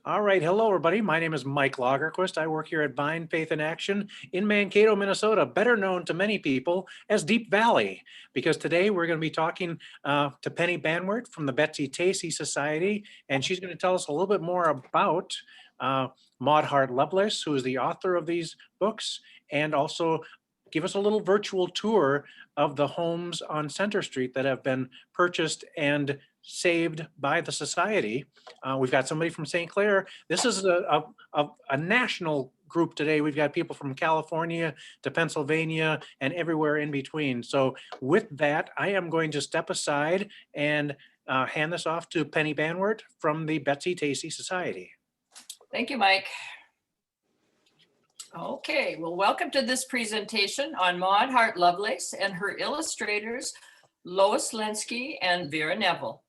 All right. Hello, everybody. My name is Mike Lagerquist. I work here at Vine Faith in Action in Mankato, Minnesota, better known to many people as Deep Valley, because today we're going to be talking to Penny Banwart from the Betsy-Tacy Society, and she's going to tell us a little bit more about Maud Hart Lovelace, who is the author of these books, and also give us a little virtual tour of the homes on Center Street that have been purchased and saved by the Society. We've got somebody from St. Clair. This is a national group today. We've got people from California to Pennsylvania and everywhere in between. So with that, I am going to step aside and hand this off to Penny Banwart from the Betsy-Tacy Society. Thank you, Mike. Okay, well, welcome to this presentation on Maud Hart Lovelace and her illustrators, Lois Lenski and Vera Neville.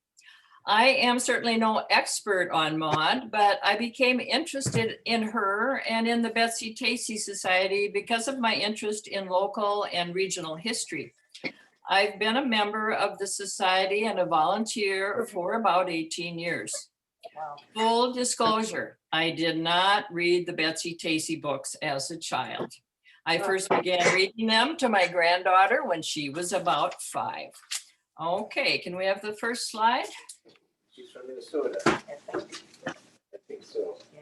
I am certainly no expert on Maud, but I became interested in her and in the Betsy-Tacy Society because of my interest in local and regional history. I've been a member of the society and a volunteer for about 18 years. Full disclosure, I did not read the Betsy-Tacy books as a child. I first began reading them to my granddaughter when she was about 5. Okay, can we have the first slide? She's from Minnesota. I think so. Yeah.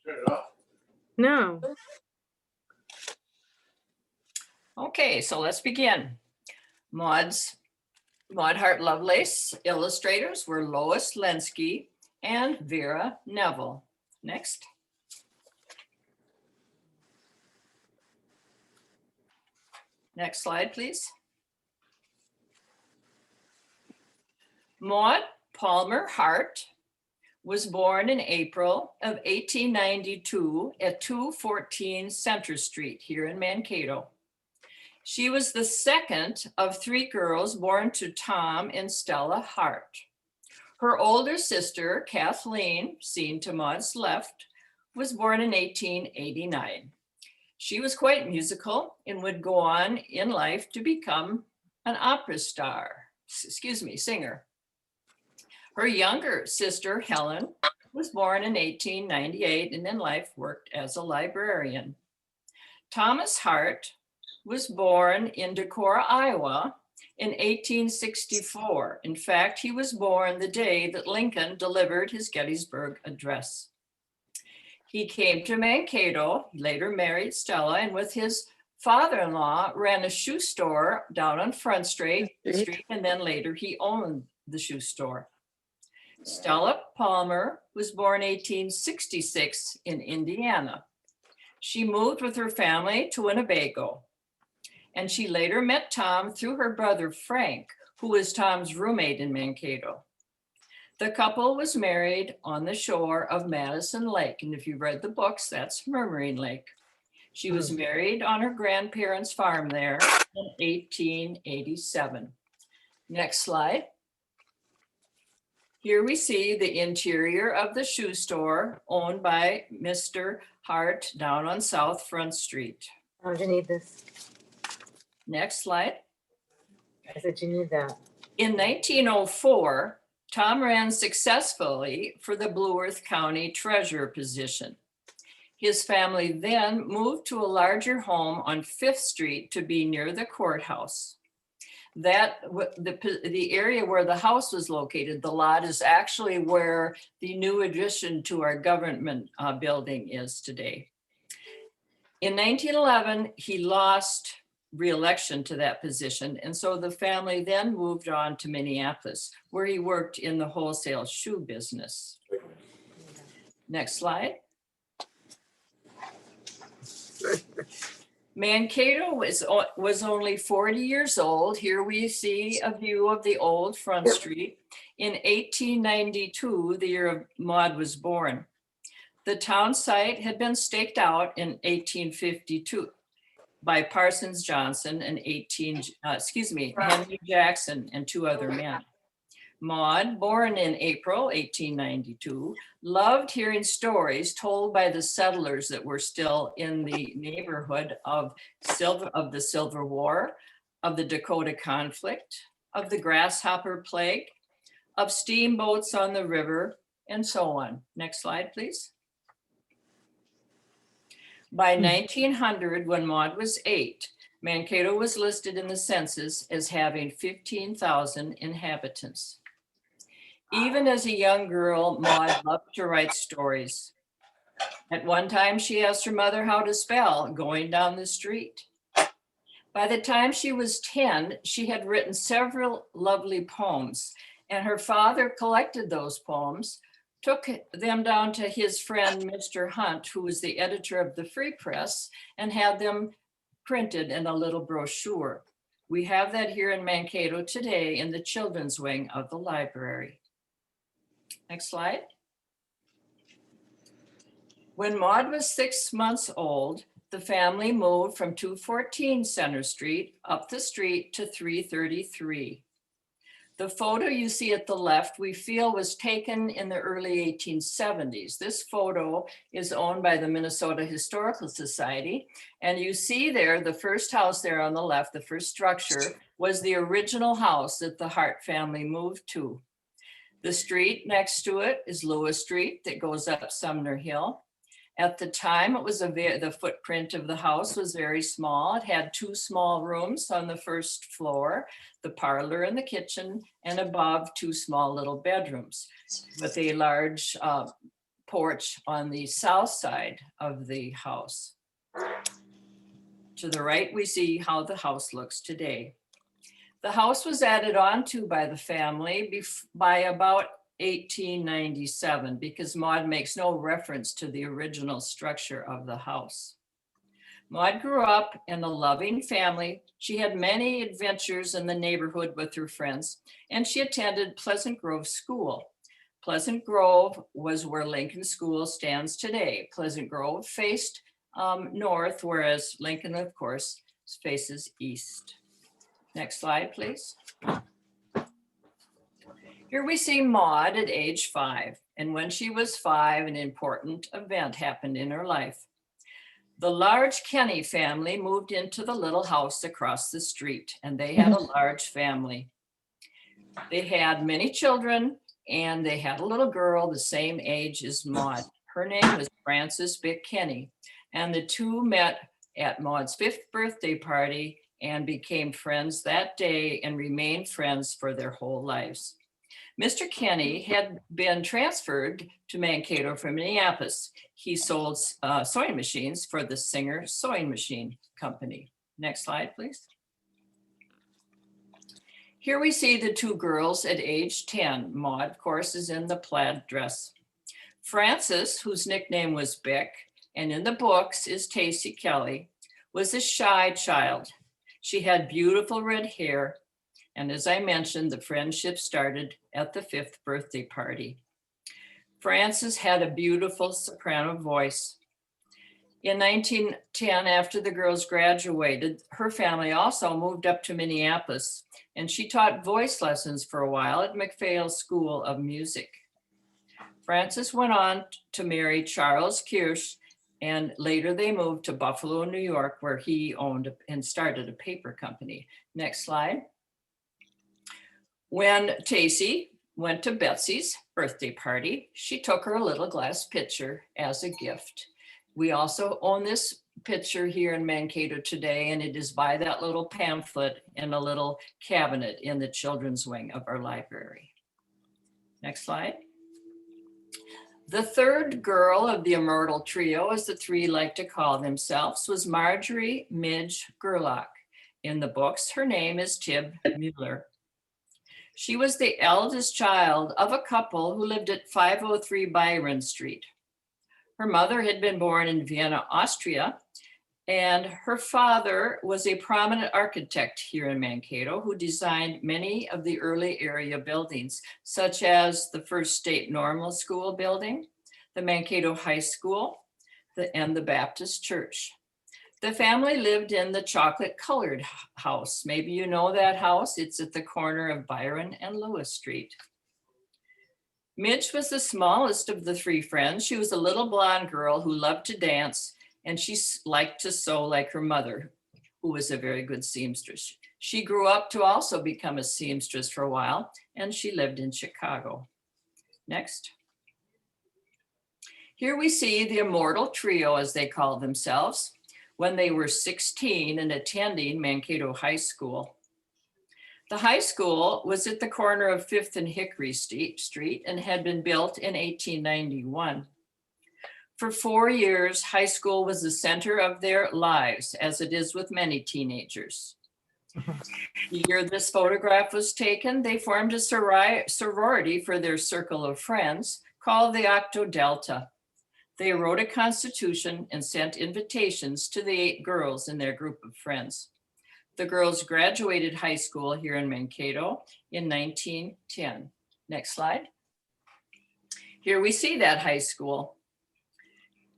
Turn it off. No. Okay, so let's begin. Maud Hart Lovelace illustrators were Lois Lenski and Vera Neville. Next. Next slide, please. Maud Palmer Hart was born in April of 1892 at 214 Center Street here in Mankato. She was the second of 3 girls born to Tom and Stella Hart. Her older sister, Kathleen, seen to Maud's left, was born in 1889. She was quite musical and would go on in life to become an opera singer. Her younger sister, Helen, was born in 1898 and in life worked as a librarian. Thomas Hart was born in Decorah, Iowa in 1864. In fact, he was born the day that Lincoln delivered his Gettysburg Address. He came to Mankato, later married Stella, and with his father-in-law ran a shoe store down on Front Street, and then later he owned the shoe store. Stella Palmer was born 1866 in Indiana. She moved with her family to Winnebago, and she later met Tom through her brother Frank, who was Tom's roommate in Mankato. The couple was married on the shore of Madison Lake, and if you've read the books, that's Murmuring Lake. She was married on her grandparents' farm there in 1887. Next slide. Here we see the interior of the shoe store owned by Mr. Hart down on South Front Street. Oh, you need this. Next slide. I said you need that. In 1904, Tom ran successfully for the Blue Earth County treasurer position. His family then moved to a larger home on 5th Street to be near the courthouse. The area where the house was located, the lot, is actually where the new addition to our government building is today. In 1911, he lost re-election to that position, and so the family then moved on to Minneapolis, where he worked in the wholesale shoe business. Next slide. Mankato was only 40 years old. Here we see a view of the old Front Street. In 1892, the year Maud was born. The town site had been staked out in 1852 by Parsons Johnson and Henry Jackson and 2 other men. Maude, born in April 1892, loved hearing stories told by the settlers that were still in the neighborhood of the Silver War, of the Dakota conflict, of the grasshopper plague, of steamboats on the river, and so on. Next slide, please. By 1900, when Maude was 8, Mankato was listed in the census as having 15,000 inhabitants. Even as a young girl, Maude loved to write stories. At one time, she asked her mother how to spell going down the street. By the time she was 10, she had written several lovely poems, and her father collected those poems, took them down to his friend, Mr. Hunt, who was the editor of the Free Press, and had them printed in a little brochure. We have that here in Mankato today in the children's wing of the library. Next slide. When Maude was 6 months old, the family moved from 214 Center Street up the street to 333. The photo you see at the left, we feel was taken in the early 1870s. This photo is owned by the Minnesota Historical Society. And you see there, the first house there on the left, the first structure, was the original house that the Hart family moved to. The street next to it is Lewis Street that goes up Sumner Hill. At the time, it was the footprint of the house was very small. It had 2 small rooms on the first floor, the parlor and the kitchen, and above 2 small little bedrooms with a large porch on the south side of the house. To the right, we see how the house looks today. The house was added on to by the family by about 1897 because Maude makes no reference to the original structure of the house. Maude grew up in a loving family. She had many adventures in the neighborhood with her friends, and she attended Pleasant Grove School. Pleasant Grove was where Lincoln School stands today. Pleasant Grove faced north, whereas Lincoln, of course, faces east. Next slide, please. Here we see Maude at age 5, and when she was 5, an important event happened in her life. The large Kenney family moved into the little house across the street, and they had a large family. They had many children, and they had a little girl the same age as Maude. Her name was Frances Bick Kenney, and the two met at Maude's 5th birthday party and became friends that day and remained friends for their whole lives. Mr. Kenney had been transferred to Mankato from Minneapolis. He sold sewing machines for the Singer Sewing Machine Company. Next slide, please. Here we see the 2 girls at age 10. Maude, of course, is in the plaid dress. Frances, whose nickname was Bick, and in the books is Tacy Kelly, was a shy child. She had beautiful red hair, and as I mentioned, the friendship started at the 5th birthday party. Frances had a beautiful soprano voice. In 1910, after the girls graduated, her family also moved up to Minneapolis, and she taught voice lessons for a while at McPhail School of Music. Frances went on to marry Charles Kirsch, and later they moved to Buffalo, New York, where he owned and started a paper company. Next slide. When Tacy went to Betsy's birthday party, she took her a little glass pitcher as a gift. We also own this picture here in Mankato today, and it is by that little pamphlet in a little cabinet in the children's wing of our library. Next slide. The 3rd girl of the Immortal Trio, as the 3 like to call themselves, was Marjorie Midge Gerlach. In the books, her name is Tib Mueller. She was the eldest child of a couple who lived at 503 Byron Street. Her mother had been born in Vienna, Austria, and her father was a prominent architect here in Mankato who designed many of the early area buildings, such as the first State Normal School building, the Mankato High School, and the Baptist Church. The family lived in the chocolate-colored house. Maybe you know that house. It's at the corner of Byron and Lewis Street. Midge was the smallest of the three friends. She was a little blonde girl who loved to dance, and she liked to sew like her mother, who was a very good seamstress. She grew up to also become a seamstress for a while, and she lived in Chicago. Next. Here we see the Immortal Trio, as they call themselves, when they were 16 and attending Mankato High School. The high school was at the corner of 5th and Hickory Street and had been built in 1891. For 4 years, high school was the center of their lives, as it is with many teenagers. The year this photograph was taken, they formed a sorority for their circle of friends called the Octo Delta. They wrote a constitution and sent invitations to the 8 girls in their group of friends. The girls graduated high school here in Mankato in 1910. Next slide. Here we see that high school.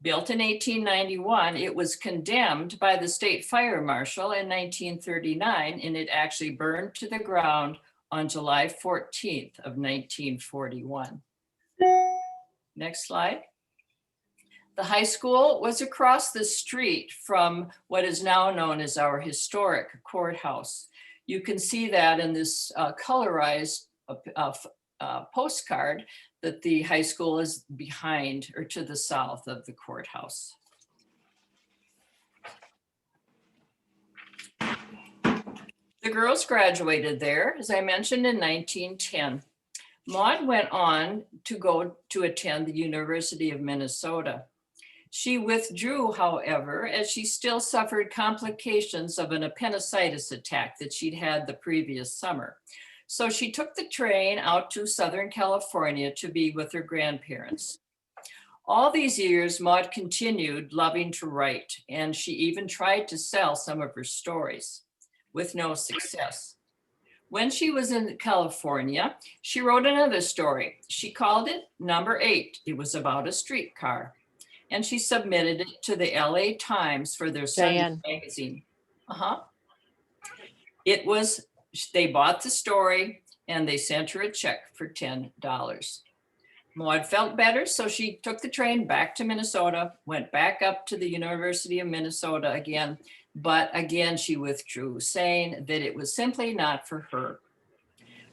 Built in 1891, it was condemned by the state fire marshal in 1939, and it actually burned to the ground on July 14th of 1941. Next slide. The high school was across the street from what is now known as our historic courthouse. You can see that in this colorized postcard that the high school is behind or to the south of the courthouse. The girls graduated there, as I mentioned, in 1910. Maude went on to go to attend the University of Minnesota. She withdrew, however, as she still suffered complications of an appendicitis attack that she'd had the previous summer. So she took the train out to Southern California to be with her grandparents. All these years, Maude continued loving to write, and she even tried to sell some of her stories with no success. When she was in California, she wrote another story. She called it Number 8. It was about a streetcar. And she submitted it to the LA Times for their Sunday magazine. They bought the story and they sent her a check for $10. Maude felt better, so she took the train back to Minnesota, went back up to the University of Minnesota again, but again she withdrew, saying that it was simply not for her.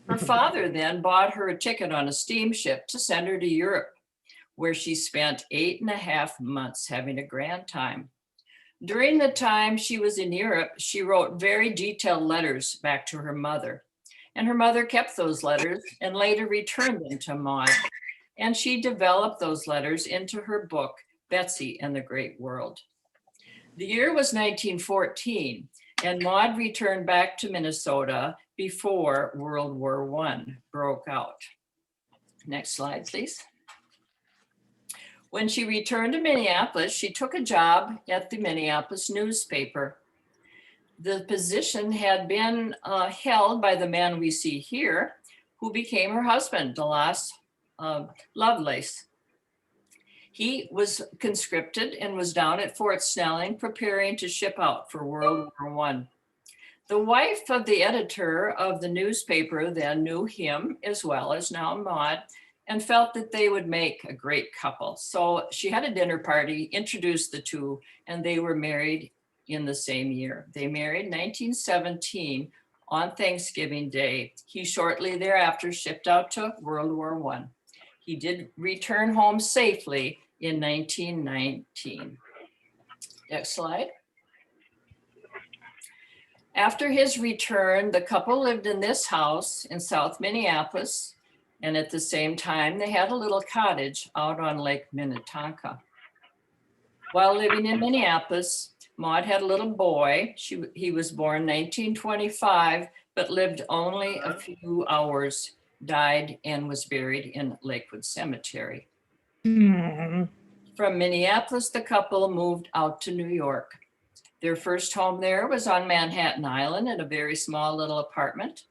Her father then bought her a ticket on a steamship to send her to Europe, where she spent 8.5 months having a grand time. During the time she was in Europe, she wrote very detailed letters back to her mother. And her mother kept those letters and later returned them to Maude. And she developed those letters into her book, Betsy and the Great World. The year was 1914, and Maude returned back to Minnesota before World War I broke out. Next slide, please. When she returned to Minneapolis, she took a job at the Minneapolis newspaper. The position had been held by the man we see here, who became her husband, Stella Lovelace. He was conscripted and was down at Fort Snelling preparing to ship out for World War I. The wife of the editor of the newspaper then knew him as well as now Maude, and felt that they would make a great couple. So she had a dinner party, introduced the two, and they were married in the same year. They married in 1917 on Thanksgiving Day. He shortly thereafter shipped out to World War I. He did return home safely in 1919. Next slide. After his return, the couple lived in this house in South Minneapolis, and at the same time, they had a little cottage out on Lake Minnetonka. While living in Minneapolis, Maude had a little boy. He was born 1925, but lived only a few hours, died, and was buried in Lakewood Cemetery. From Minneapolis, the couple moved out to New York. Their first home there was on Manhattan Island in a very small little apartment.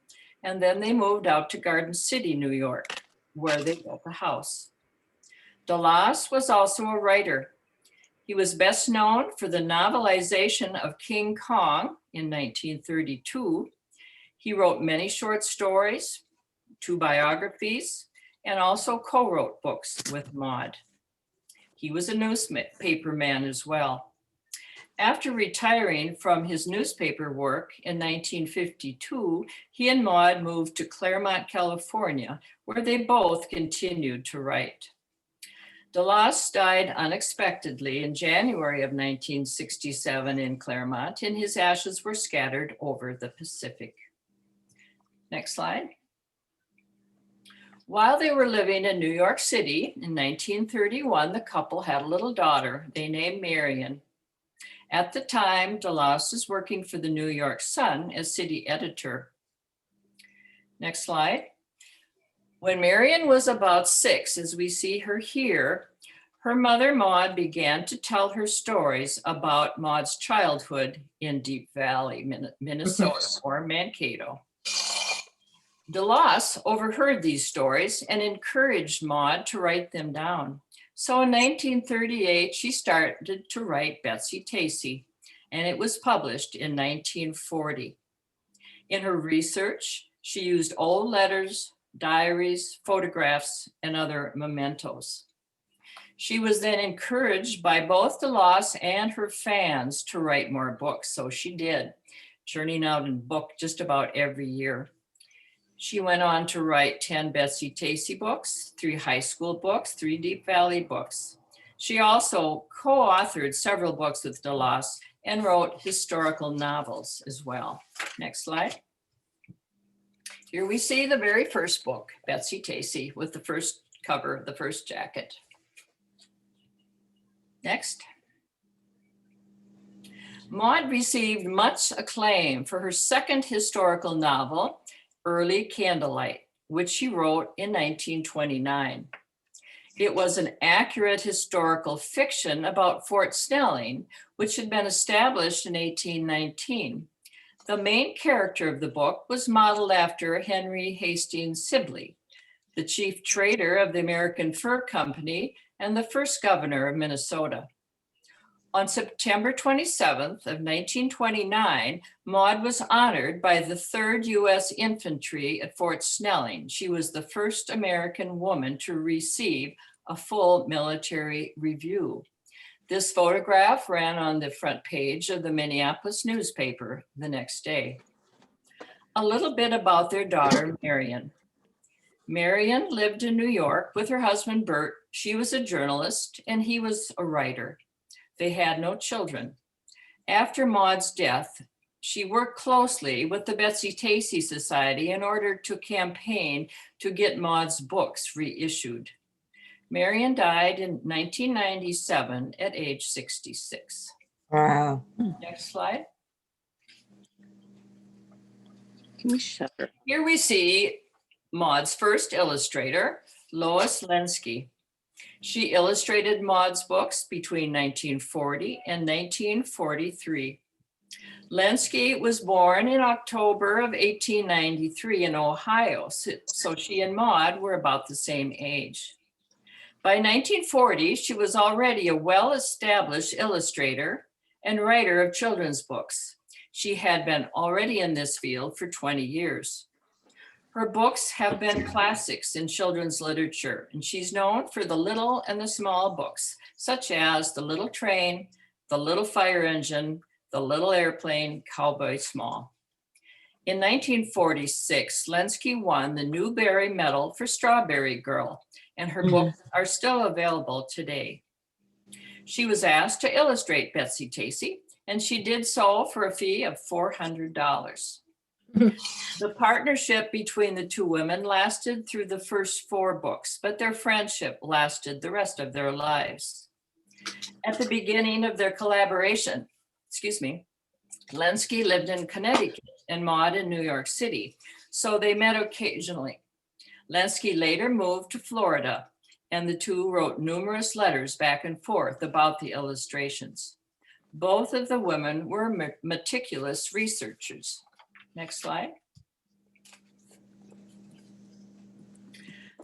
And then they moved out to Garden City, New York, where they built a house. Dallas was also a writer. He was best known for the novelization of King Kong in 1932. He wrote many short stories, 2 biographies, and also co-wrote books with Maude. He was a newspaper man as well. After retiring from his newspaper work in 1952, he and Maude moved to Claremont, California, where they both continued to write. Lovelace died unexpectedly in January of 1967 in Claremont, and his ashes were scattered over the Pacific. Next slide. While they were living in New York City in 1931, the couple had a little daughter they named Marion. At the time, Lovelace was working for the New York Sun as city editor. Next slide. When Marion was about 6, as we see her here, her mother Maude began to tell her stories about Maude's childhood in Deep Valley, Minnesota, or Mankato. Lovelace overheard these stories and encouraged Maude to write them down. So in 1938, she started to write Betsy-Tacy, and it was published in 1940. In her research, she used old letters, diaries, photographs, and other mementos. She was then encouraged by both Lovelace and her fans to write more books, so she did, churning out a book just about every year. She went on to write 10 Betsy-Tacy books, 3 high school books, 3 Deep Valley books. She also co-authored several books with Lovelace and wrote historical novels as well. Next slide. Here we see the very first book, Betsy-Tacy, with the first cover, the first jacket. Next. Maude received much acclaim for her second historical novel, Early Candlelight, which she wrote in 1929. It was an accurate historical fiction about Fort Snelling, which had been established in 1819. The main character of the book was modeled after Henry Hastings Sibley, the chief trader of the American Fur Company and the first governor of Minnesota. On September 27th of 1929, Maude was honored by the 3rd U.S. Infantry at Fort Snelling. She was the first American woman to receive a full military review. This photograph ran on the front page of the Minneapolis newspaper the next day. A little bit about their daughter, Marion. Marion lived in New York with her husband, Bert. She was a journalist and he was a writer. They had no children. After Maude's death, she worked closely with the Betsy-Tacy Society in order to campaign to get Maude's books reissued. Marion died in 1997 at age 66. Wow. Next slide. Can we shut her? Here we see Maude's first illustrator, Lois Lenski. She illustrated Maude's books between 1940 and 1943. Lenski was born in October of 1893 in Ohio, so she and Maude were about the same age. By 1940, she was already a well-established illustrator and writer of children's books. She had been already in this field for 20 years. Her books have been classics in children's literature, and she's known for the little and the small books, such as The Little Train, The Little Fire Engine, The Little Airplane, Cowboy Small. In 1946, Lenski won the Newbery Medal for Strawberry Girl, and her books are still available today. She was asked to illustrate Betsy-Tacy, and she did so for a fee of $400. The partnership between the two women lasted through the first 4 books, but their friendship lasted the rest of their lives. At the beginning of their collaboration, Lenski lived in Connecticut and Maude in New York City, so they met occasionally. Lenski later moved to Florida, and the two wrote numerous letters back and forth about the illustrations. Both of the women were meticulous researchers. Next slide.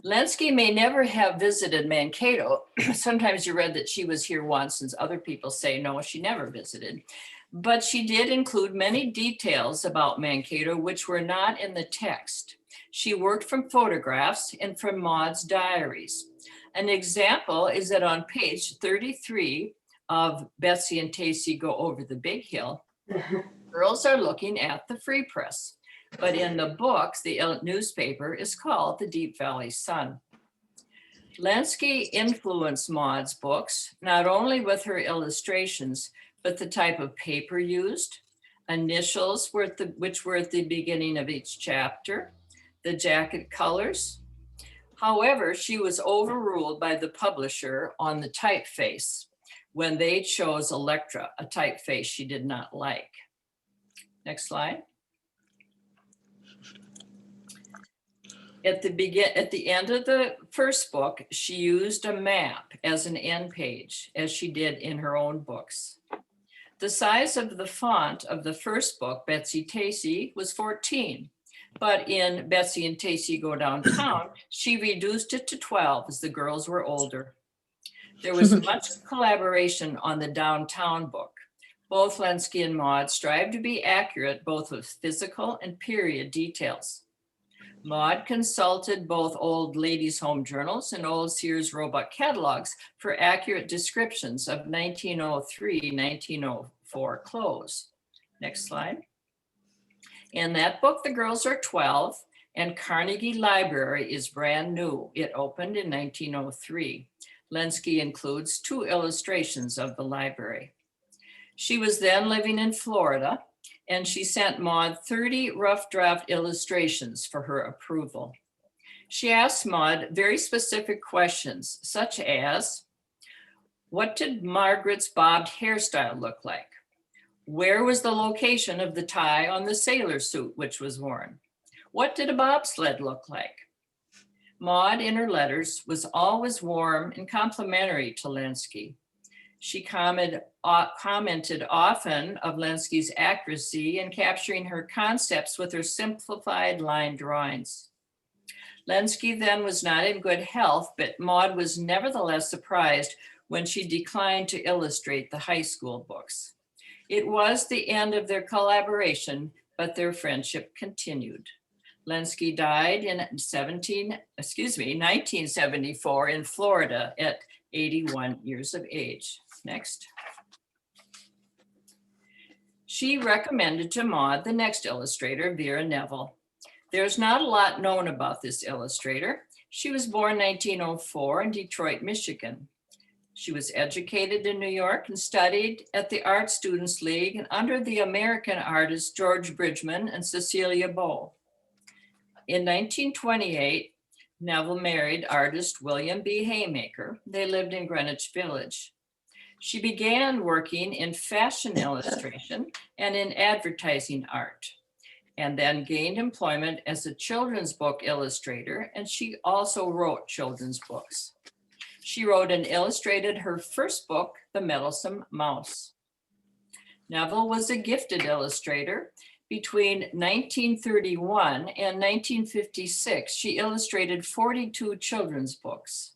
Lenski may never have visited Mankato. Sometimes you read that she was here once, and other people say no, she never visited. But she did include many details about Mankato which were not in the text. She worked from photographs and from Maude's diaries. An example is that on page 33 of Betsy and Tacy Go Over the Big Hill, girls are looking at the Free Press. But in the books, the newspaper is called the Deep Valley Sun. Lenski influenced Maude's books, not only with her illustrations, but the type of paper used, initials which were at the beginning of each chapter, the jacket colors. However, she was overruled by the publisher on the typeface when they chose Electra, a typeface she did not like. Next slide. At the end of the first book, she used a map as an end page, as she did in her own books. The size of the font of the first book, Betsy-Tacy, was 14, but in Betsy and Tacy Go Downtown, she reduced it to 12 as the girls were older. There was much collaboration on the Downtown book. Both Lenski and Maude strived to be accurate, both with physical and period details. Maude consulted both old ladies' home journals and old Sears Roebuck catalogs for accurate descriptions of 1903, 1904 clothes. Next slide. In that book, the girls are 12 and Carnegie Library is brand new. It opened in 1903. Lenski includes 2 illustrations of the library. She was then living in Florida, and she sent Maude 30 rough draft illustrations for her approval. She asked Maude very specific questions, such as, what did Margaret's bobbed hairstyle look like? Where was the location of the tie on the sailor suit which was worn? What did a bobsled look like? Maude, in her letters, was always warm and complimentary to Lenski. She commented often of Lenski's accuracy in capturing her concepts with her simplified line drawings. Lenski then was not in good health, but Maude was nevertheless surprised when she declined to illustrate the high school books. It was the end of their collaboration, but their friendship continued. Lenski died in 1974 in Florida at 81 years of age. Next. She recommended to Maude the next illustrator, Vera Neville. There's not a lot known about this illustrator. She was born 1904 in Detroit, Michigan. She was educated in New York and studied at the Art Students League and under the American artists George Bridgman and Cecilia Bow. In 1928, Neville married artist William B. Haymaker. They lived in Greenwich Village. She began working in fashion illustration and in advertising art, and then gained employment as a children's book illustrator, and she also wrote children's books. She wrote and illustrated her first book, The Meddlesome Mouse. Neville was a gifted illustrator. Between 1931 and 1956, she illustrated 42 children's books.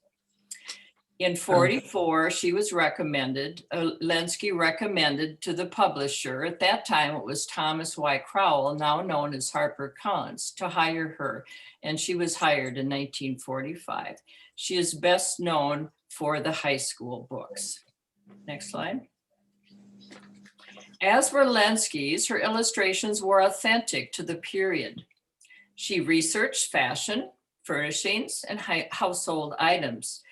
In 44, she was Lenski recommended to the publisher, at that time it was Thomas Y. Crowell, now known as HarperCollins, to hire her, and she was hired in 1945. She is best known for the high school books. Next slide. As were Lenski's, her illustrations were authentic to the period. She researched fashion, furnishings, and household items.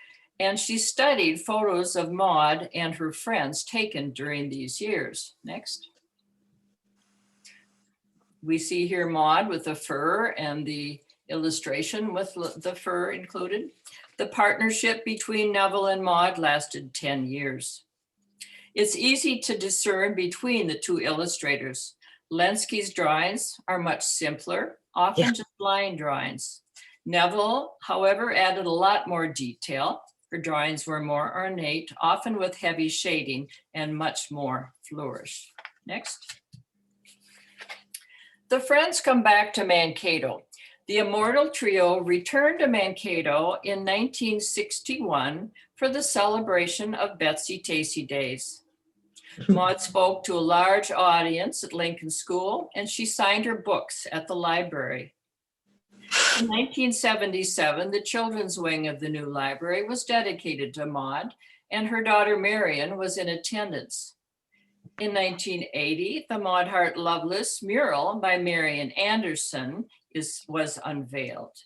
And she studied photos of Maude and her friends taken during these years. Next. We see here Maude with the fur and the illustration with the fur included. The partnership between Neville and Maude lasted 10 years. It's easy to discern between the two illustrators. Lenski's drawings are much simpler, often just line drawings. Neville, however, added a lot more detail. Her drawings were more ornate, often with heavy shading and much more flourish. Next. The friends come back to Mankato. The Immortal Trio returned to Mankato in 1961 for the celebration of Betsy-Tacy Days. Maude spoke to a large audience at Lincoln School, and she signed her books at the library. In 1977, the children's wing of the new library was dedicated to Maude, and her daughter Marion was in attendance. In 1980, the Maud Hart Lovelace mural by Marian Anderson was unveiled.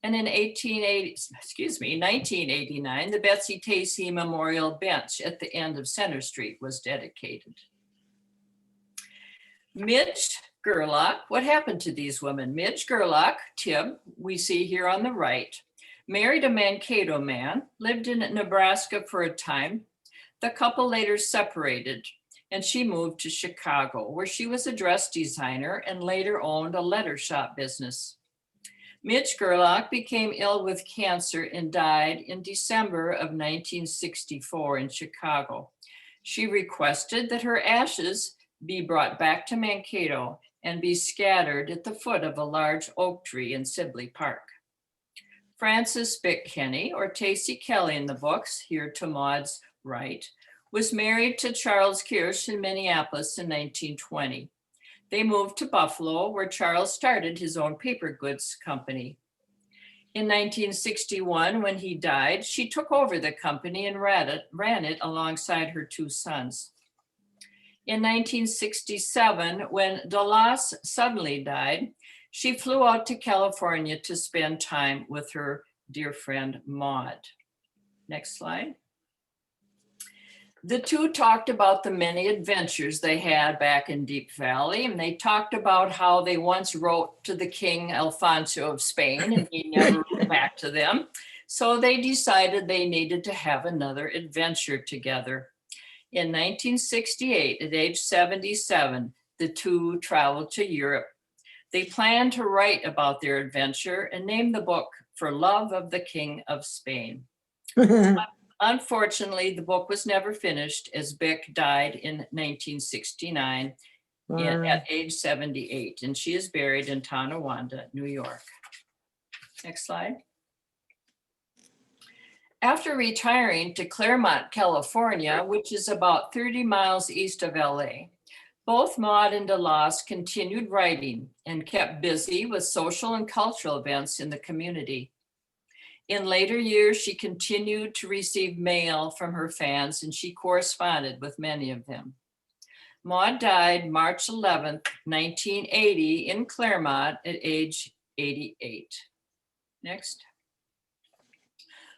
And in 1989, the Betsy-Tacy Memorial Bench at the end of Center Street was dedicated. Midge, Gerlach, what happened to these women? Midge, Gerlach, Tib, we see here on the right, married a Mankato man, lived in Nebraska for a time. The couple later separated, and she moved to Chicago, where she was a dress designer and later owned a letter shop business. Midge Gerlach became ill with cancer and died in December of 1964 in Chicago. She requested that her ashes be brought back to Mankato and be scattered at the foot of a large oak tree in Sibley Park. Frances Bick Kenney, or Tacy Kelly in the books, here to Maude's right, was married to Charles Kirsch in Minneapolis in 1920. They moved to Buffalo, where Charles started his own paper goods company. In 1961, when he died, she took over the company and ran it alongside her two sons. In 1967, when Dallas suddenly died, she flew out to California to spend time with her dear friend Maude. Next slide. The two talked about the many adventures they had back in Deep Valley, and they talked about how they once wrote to the King Alfonso of Spain and he never wrote back to them. So they decided they needed to have another adventure together. In 1968, at age 77, the two traveled to Europe. They planned to write about their adventure and named the book For Love of the King of Spain. Unfortunately, the book was never finished as Bick died in 1969 at age 78, and she is buried in Tonawanda, New York. Next slide. After retiring to Claremont, California, which is about 30 miles east of LA, both Maude and Dallas continued writing and kept busy with social and cultural events in the community. In later years, she continued to receive mail from her fans, and she corresponded with many of them. Maude died March 11, 1980 in Claremont at age 88. Next.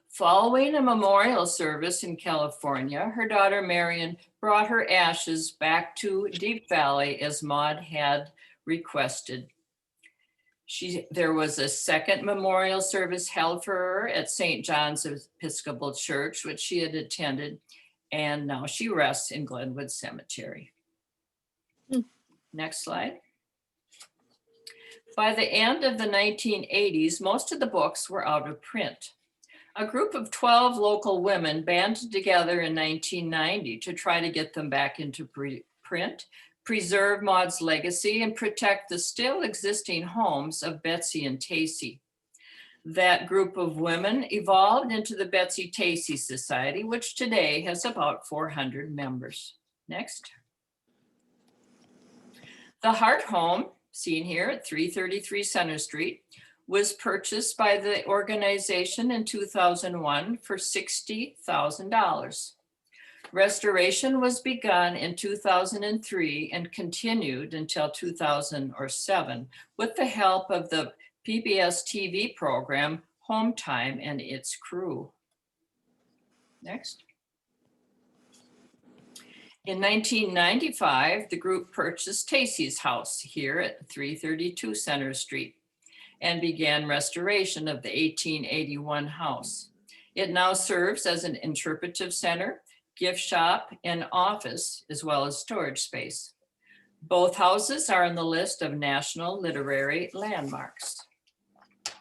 Following a memorial service in California, her daughter Marion brought her ashes back to Deep Valley as Maude had requested. There was a second memorial service held for her at St. John's Episcopal Church, which she had attended, and now she rests in Glenwood Cemetery. Next slide. By the end of the 1980s, most of the books were out of print. A group of 12 local women banded together in 1990 to try to get them back into print, preserve Maude's legacy, and protect the still existing homes of Betsy and Tacy. That group of women evolved into the Betsy-Tacy Society, which today has about 400 members. Next. The Hart home, seen here at 333 Center Street, was purchased by the organization in 2001 for $60,000. Restoration was begun in 2003 and continued until 2007 with the help of the PBS TV program Home Time and its crew. Next. In 1995, the group purchased Tacy's house here at 332 Center Street and began restoration of the 1881 house. It now serves as an interpretive center, gift shop, and office, as well as storage space. Both houses are on the list of National Literary Landmarks.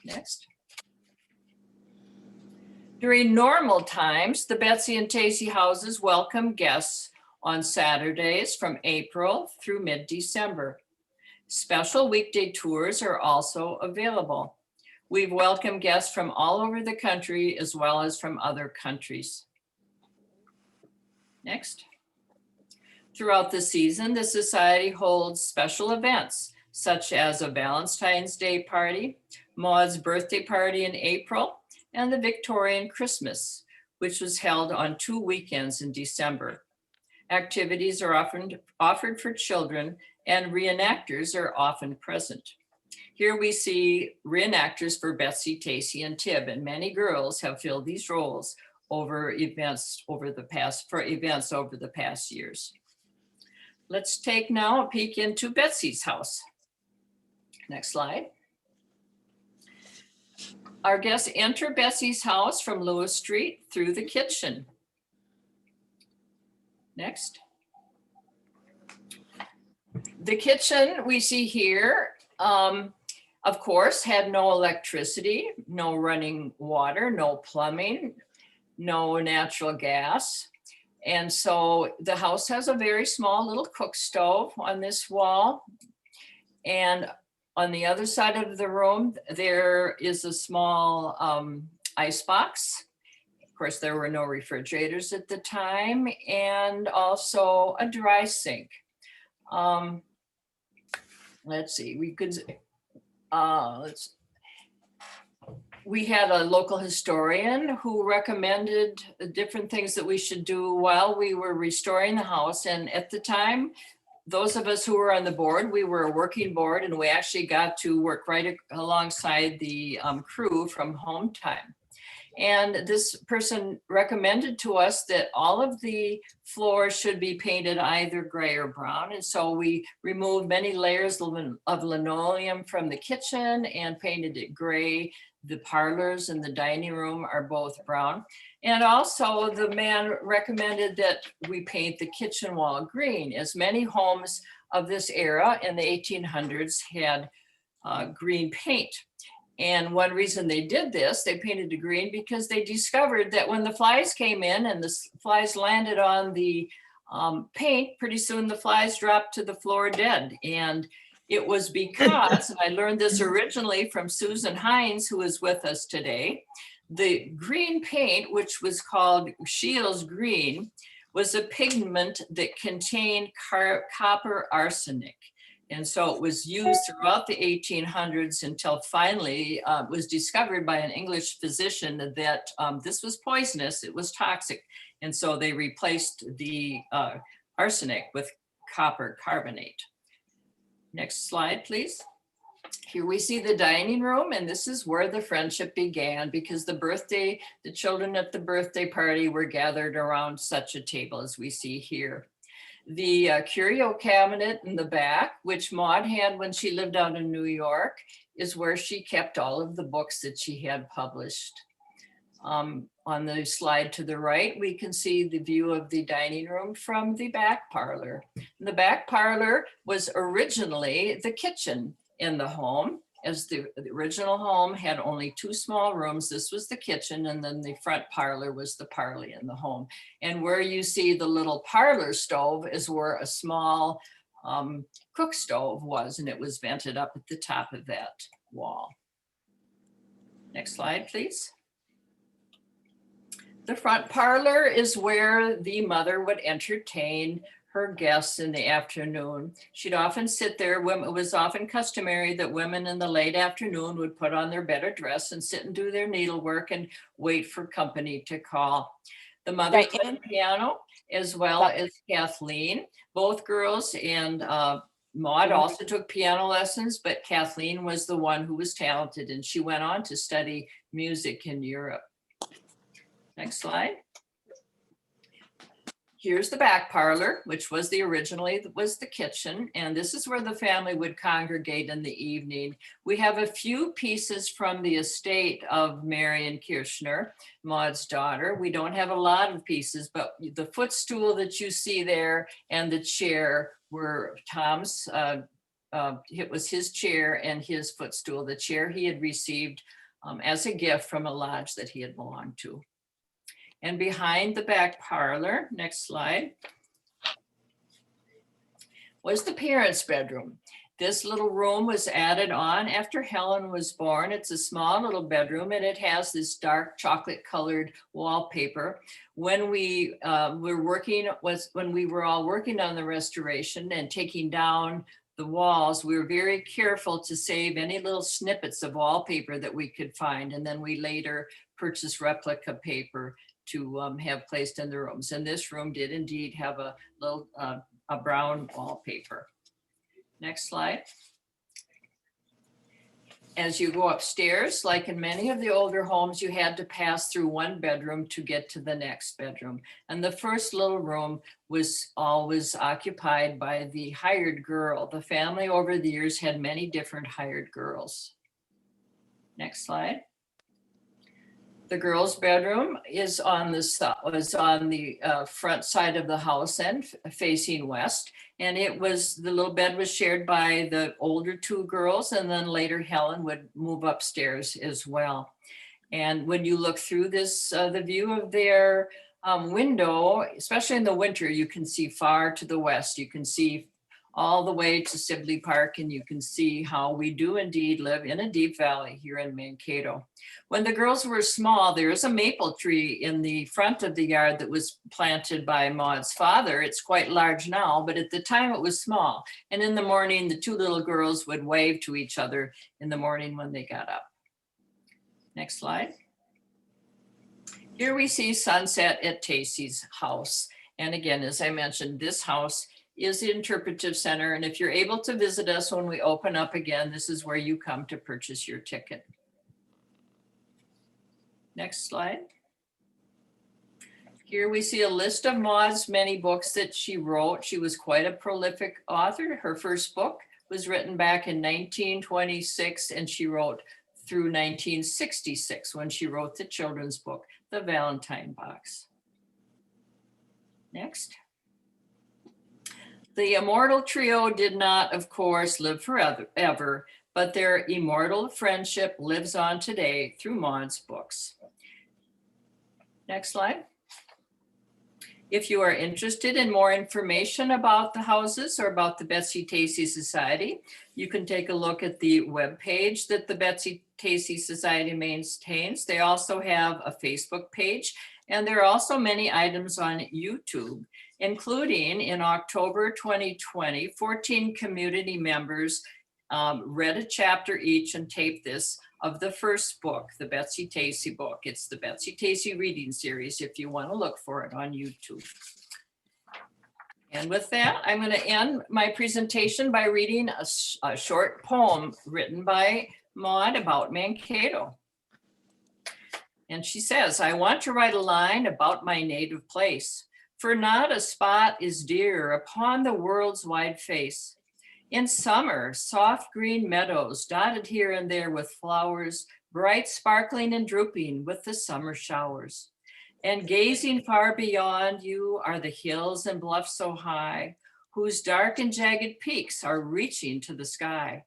Next. During normal times, the Betsy and Tacy houses welcome guests on Saturdays from April through mid-December. Special weekday tours are also available. We've welcomed guests from all over the country as well as from other countries. Next. Throughout the season, the Society holds special events such as a Valentine's Day party, Maude's birthday party in April, and the Victorian Christmas, which was held on 2 weekends in December. Activities are often offered for children, and reenactors are often present. Here we see reenactors for Betsy-Tacy and Tib, and many girls have filled these roles for events over the past years. Let's take now a peek into Betsy's house. Next slide. Our guests enter Betsy's house from Lewis Street through the kitchen. Next. The kitchen we see here, of course, had no electricity, no running water, no plumbing, no natural gas. And so the house has a very small little cook stove on this wall. And on the other side of the room, there is a small ice box. Of course, there were no refrigerators at the time, and also a dry sink. Let's see, we had a local historian who recommended different things that we should do while we were restoring the house. And at the time, those of us who were on the board, we were a working board, and we actually got to work right alongside the crew from Home Time. And this person recommended to us that all of the floors should be painted either gray or brown. And so we removed many layers of linoleum from the kitchen and painted it gray. The parlors and the dining room are both brown. And also the man recommended that we paint the kitchen wall green, as many homes of this era in the 1800s had green paint. And one reason they did this, they painted it green, because they discovered that when the flies came in and the flies landed on the paint, pretty soon the flies dropped to the floor dead. And it was because, and I learned this originally from Susan Hines, who is with us today, the green paint, which was called Scheele's green, was a pigment that contained copper arsenic. And so it was used throughout the 1800s until finally it was discovered by an English physician that this was poisonous, it was toxic. And so they replaced the arsenic with copper carbonate. Next slide, please. Here we see the dining room, and this is where the friendship began, because the children at the birthday party were gathered around such a table as we see here. The curio cabinet in the back, which Maude had when she lived out in New York, is where she kept all of the books that she had published. On the slide to the right, we can see the view of the dining room from the back parlor. The back parlor was originally the kitchen in the home, as the original home had only 2 small rooms. This was the kitchen, and then the front parlor was the parlor in the home. And where you see the little parlor stove is where a small cook stove was, and it was vented up at the top of that wall. Next slide, please. The front parlor is where the mother would entertain her guests in the afternoon. She'd often sit there. It was often customary that women in the late afternoon would put on their better dress and sit and do their needlework and wait for company to call. The mother played piano, as well as Kathleen. Both girls, and Maude also took piano lessons, but Kathleen was the one who was talented, and she went on to study music in Europe. Next slide. Here's the back parlor, which was originally the kitchen. And this is where the family would congregate in the evening. We have a few pieces from the estate of Marion Kirchner, Maude's daughter. We don't have a lot of pieces, but the footstool that you see there and the chair were Tom's, it was his chair and his footstool. The chair he had received as a gift from a lodge that he had belonged to. And behind the back parlor, next slide, was the parents' bedroom. This little room was added on after Helen was born. It's a small little bedroom and it has this dark chocolate colored wallpaper. When we when we were all working on the restoration and taking down the walls, we were very careful to save any little snippets of wallpaper that we could find. And then we later purchased replica paper to have placed in the rooms. And this room did indeed have a little a brown wallpaper. Next slide. As you go upstairs, like in many of the older homes, you had to pass through one bedroom to get to the next bedroom. And the first little room was always occupied by the hired girl. The family over the years had many different hired girls. Next slide. The girls' bedroom is on the front side of the house and facing west. And the little bed was shared by the older two girls, and then later Helen would move upstairs as well. And when you look through this, the view of their window, especially in the winter, you can see far to the west. You can see all the way to Sibley Park, and you can see how we do indeed live in a deep valley here in Mankato. When the girls were small, there is a maple tree in the front of the yard that was planted by Maud's father. It's quite large now, but at the time it was small. And in the morning, the two little girls would wave to each other in the morning when they got up. Next slide. Here we see sunset at Tacy's house. And again, as I mentioned, this house is the interpretive center. And if you're able to visit us when we open up again, this is where you come to purchase your ticket. Next slide. Here we see a list of Maud's many books that she wrote. She was quite a prolific author. Her first book was written back in 1926, and she wrote through 1966 when she wrote the children's book, The Valentine Box. Next. The Immortal Trio did not, of course, live forever, but their immortal friendship lives on today through Maud's books. Next slide. If you are interested in more information about the houses or about the Betsy-Tacy Society, you can take a look at the webpage that the Betsy-Tacy Society maintains. They also have a Facebook page, and there are also many items on YouTube, including in October 2020, 14 community members read a chapter each and taped this of the first book, the Betsy-Tacy book. It's the Betsy-Tacy reading series if you want to look for it on YouTube. And with that, I'm going to end my presentation by reading a short poem written by Maude about Mankato. And she says, I want to write a line about my native place, for not a spot is dear upon the world's wide face. In summer, soft green meadows dotted here and there with flowers, bright, sparkling, and drooping with the summer showers. And gazing far beyond you are the hills and bluffs so high, whose dark and jagged peaks are reaching to the sky.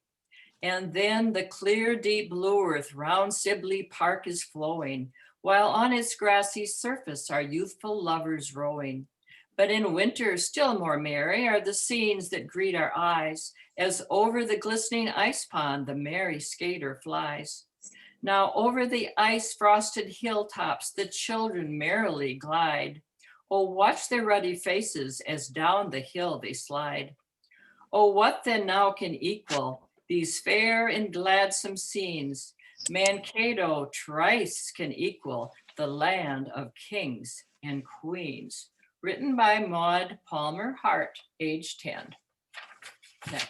And then the clear, deep blue earth round Sibley Park is flowing, while on its grassy surface are youthful lovers rowing. But in winter, still more merry are the scenes that greet our eyes, as over the glistening ice pond the merry skater flies. Now over the ice-frosted hilltops the children merrily glide. Oh, watch their ruddy faces as down the hill they slide. Oh, what then now can equal these fair and gladsome scenes? Mankato thrice can equal the land of kings and queens. Written by Maud Palmer Hart, age 10. That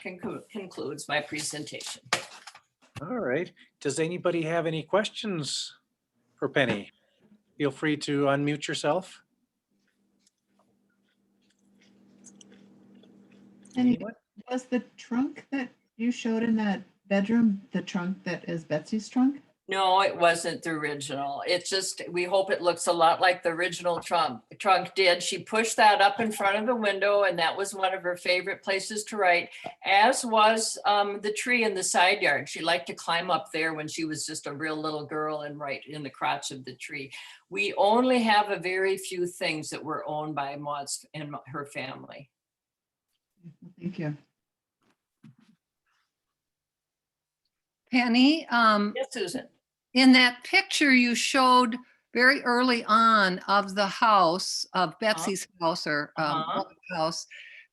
concludes my presentation. All right. Does anybody have any questions for Penny? Feel free to unmute yourself. And Anyone? was the trunk that you showed in that bedroom the trunk that is Betsy's trunk? No, it wasn't the original. It's just, we hope it looks a lot like the original trunk did. She pushed that up in front of the window, and that was one of her favorite places to write, as was the tree in the side yard. She liked to climb up there when she was just a real little girl and write in the crotch of the tree. We only have a very few things that were owned by Maud and her family. Thank you. Penny, Yes, Susan. in that picture you showed very early on of the house, of Betsy's house or house,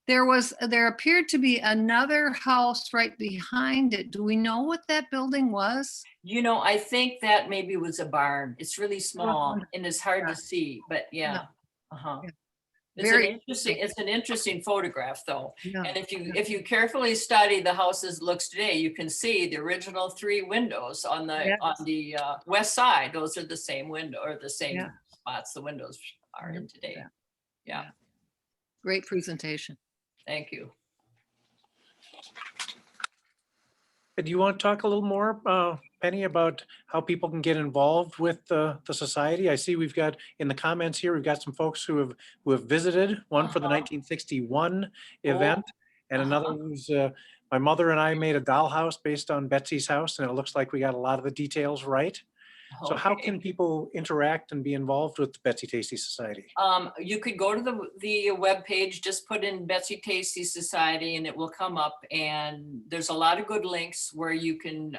there appeared to be another house right behind it. Do we know what that building was? You know, I think that maybe was a barn. It's really small and it's hard Yeah. to see, but yeah. Yeah. Uh-huh. Yeah. It's Very it's an interesting photograph though. Yeah. And if you carefully study the house as it looks today, you can see the original 3 windows on the Yes. west side. Those are the same window or the same Yeah. spots the windows are in today. Yeah. Yeah, Great presentation. thank you. Do you want to talk a little more, Penny, about how people can get involved with the society? I see we've got in the comments here, we've got some folks who have visited, one for the 1961 event, and another who's my mother and I made a dollhouse based on Betsy's house, and it looks like we got a lot of the details right. So how Okay. can people interact and be involved with the Betsy-Tacy Society? You could go to the webpage, just put in Betsy-Tacy Society and it will come up, and there's a lot of good links where you can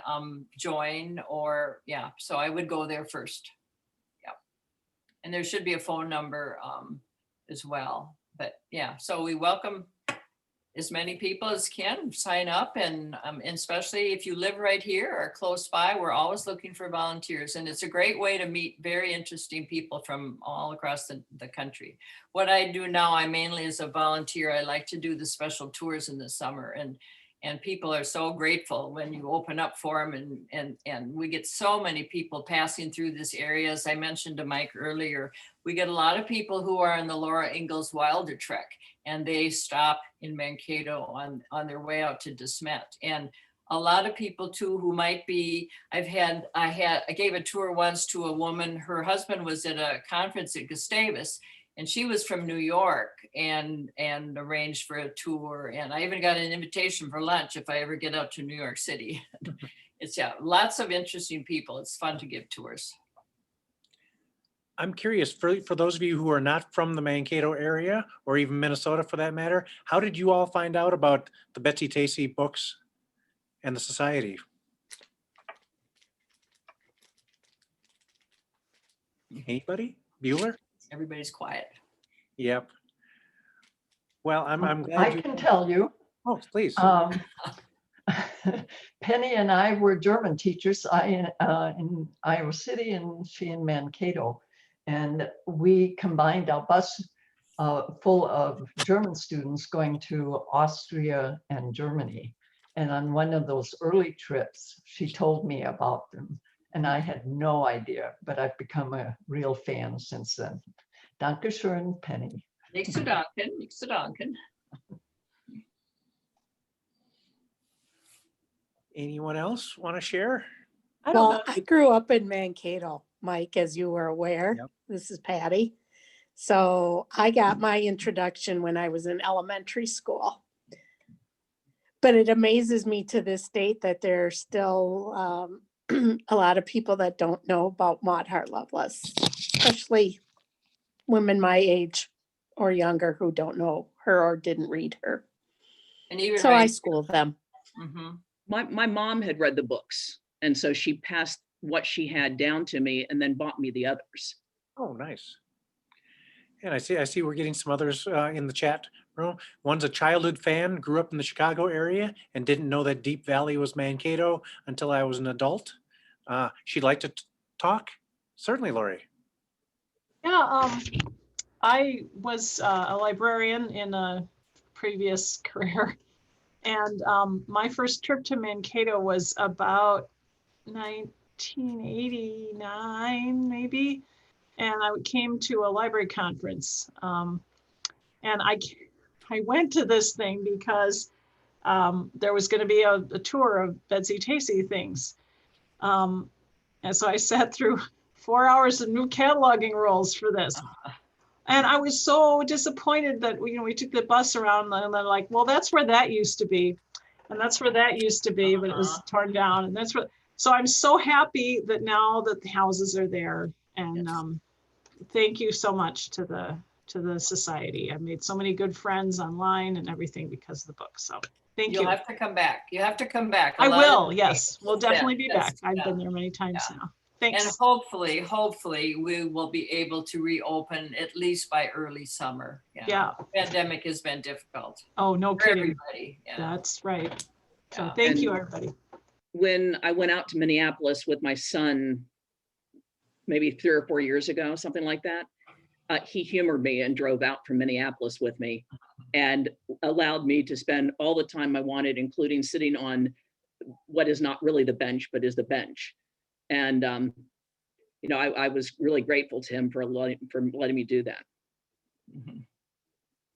join or, yeah, so I would go there first. Yeah. And there should be a phone number as well, but yeah, so we welcome as many people as can sign up, and especially if you live right here or close by, we're always looking for volunteers, and it's a great way to meet very interesting people from all across the country. What I do now, I mainly as a volunteer, I like to do the special tours in the summer, and people are so grateful when you open up for them, and we get so many people passing through this area. As I mentioned to Mike earlier, we get a lot of people who are on the Laura Ingalls Wilder Trek, and they stop in Mankato on their way out to De Smet. And a lot of people too who might be, I gave a tour once to a woman, her husband was at a conference at Gustavus, and she was from New York and arranged for a tour. And I even got an invitation for lunch if I ever get out to New York City. It's lots of interesting people. It's fun to give tours. I'm curious, for those of you who are not from the Mankato area, or even Minnesota for that matter, how did you all find out about the Betsy-Tacy books and the society? Anybody? Bueller? Everybody's quiet. Yep. Well, I'm glad I you. can tell you. Oh, please. Penny and I were German teachers. I in Iowa City and she in Mankato. And we combined our bus full of German students going to Austria and Germany. And on one of those early trips, she told me about them. And I had no idea, but I've become a real fan since then. Dankeschön, Penny. Nichts zu danken, nichts zu danken. Anyone else want to share? Well, I grew up in Mankato, Mike, as you were aware. Yep. This is Patty. So I got my introduction when I was in elementary school. But it amazes me to this date that there's still a lot of people that don't know about Maud Hart Lovelace, especially women my age or younger who don't know her or didn't read her. And even So I schooled them. Mhm. My mom had read the books, and so she passed what she had down to me and then bought me the others. Oh, nice. And I see we're getting some others in the chat room. One's a childhood fan, grew up in the Chicago area and didn't know that Deep Valley was Mankato until I was an adult. She'd like to talk? Certainly, Lori. Yeah, I was a librarian in a previous career. And my first trip to Mankato was about 1989, maybe. And I came to a library conference. And I went to this thing because there was going to be a tour of Betsy-Tacy things. And so I sat through 4 hours of new cataloging rules for this. And I was so disappointed that we took the bus around and they're like, well, that's where that used to be. And that's where that used to be, but it was torn down. And that's what, so I'm so happy that now that the houses are there. And thank you so much to the to the society. I've made so many good friends online and everything because of the book. So thank You'll you. have to come back. You have to come back. A I lot of will, the yes, we'll things definitely be yes, back. I've yeah. been there many times Yeah. now. And Thanks. hopefully we will be able to reopen at least by early summer. Yeah. The pandemic has been difficult Oh, no for kidding. everybody. Yeah. That's right. So Yeah. thank you, And- everybody. When I went out to Minneapolis with my son, maybe 3 or 4 years ago, something like that, he humored me and drove out from Minneapolis with me and allowed me to spend all the time I wanted, including sitting on what is not really the bench, but is the bench. And, you know, I was really grateful to him for letting me do that.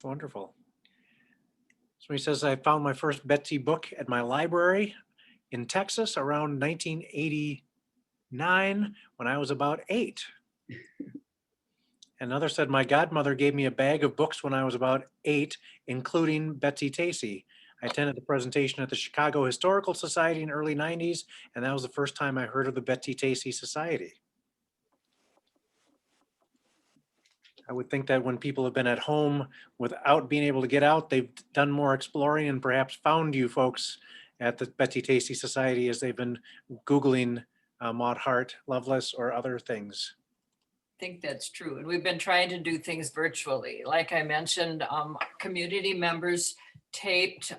Wonderful. So he says, I found my first Betsy book at my library in Texas around 1989 when I was about 8. Another said, my godmother gave me a bag of books when I was about 8, including Betsy-Tacy. I attended the presentation at the Chicago Historical Society in early 90s, and that was the first time I heard of the Betsy-Tacy Society. I would think that when people have been at home without being able to get out, they've done more exploring and perhaps found you folks at the Betsy-Tacy Society as they've been Googling Maud Hart Lovelace or other things. I think that's true. And we've been trying to do things virtually. Like I mentioned, community members taped,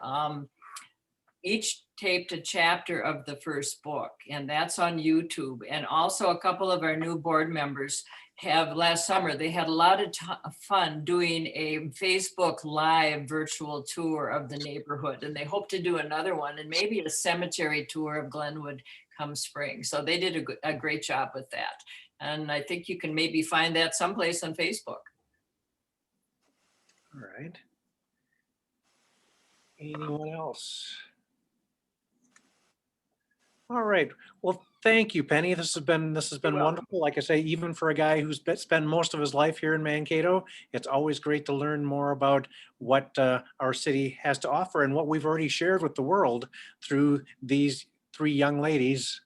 each taped a chapter of the first book, and that's on YouTube. And also a couple of our new board members have last summer, they had a lot of fun doing a Facebook Live virtual tour of the neighborhood. And they hope to do another one and maybe a cemetery tour of Glenwood come spring. So they did a great job with that. And I think you can maybe find that someplace on Facebook. All right. Anyone else? All right. Well, thank you, Penny. This has been wonderful. Like I say, even for a guy who's spent most of his life here in Mankato, it's always great to learn more about what our city has to offer and what we've already shared with the world through these 3 young ladies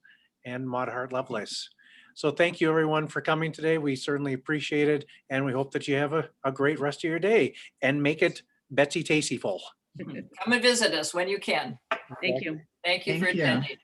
and Maud Hart Lovelace. So thank you everyone for coming today. We certainly appreciate it. And we hope that you have a great rest of your day and make it Betsy-Tacy full. Come and visit us when you can. Thank you. Thank you for Thank you. attending.